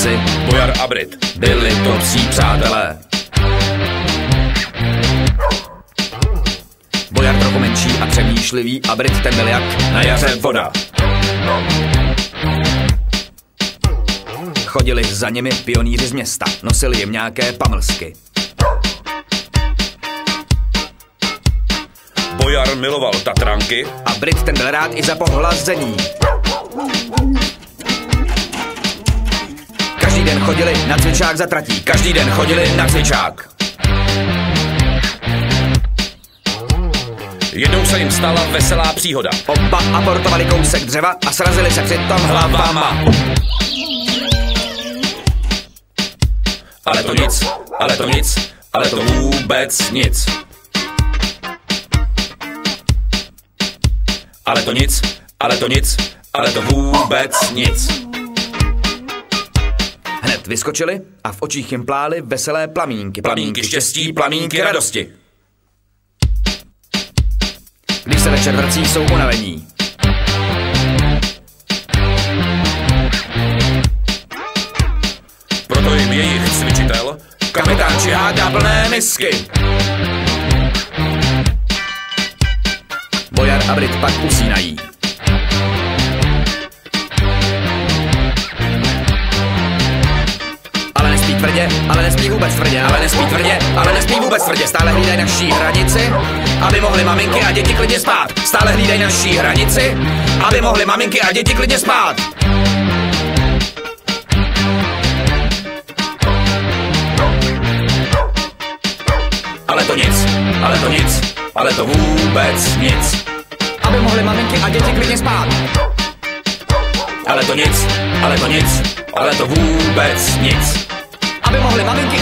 si, Bojar a Brit byli to psí přátelé. Bojar trochu menší a přemýšlivý a Brit ten byl jak na jaře voda. Chodili za nimi pionýři z města, nosili jim nějaké pamlsky. Bojar miloval Tatranky a Brit ten byl rád i za pohlazení. Každý den chodili na cvičák za tratí, každý den chodili na cvičák. Jednou se jim stala veselá příhoda. Oba aportovali kousek dřeva a srazili se přitom hlavama. Ale to nic, ale to nic, ale to vůbec nic. Ale to nic, ale to nic, ale to vůbec nic. Hned vyskočili a v očích jim plály veselé plamínky. Plamínky štěstí, plamínky radosti. Když se večer vrací, jsou unavení. Proto jim jejich cvičitel kapitán čihá dá plné misky. Bojar a Brit pak usínají. Ale nespí tvrdě, ale nespí vůbec tvrdě, ale nespí tvrdě, ale nespí vůbec tvrdě. Stále hlídají naší hranici, aby mohly maminky a děti klidně spát. Stále hlídají naší hranici, aby mohly maminky a děti klidně spát. Ale to nic, ale to nic, ale to vůbec nic. Aby mohly maminky a děti klidně spát. Ale to nic, ale to nic, ale to vůbec nic. Aby mohly maminky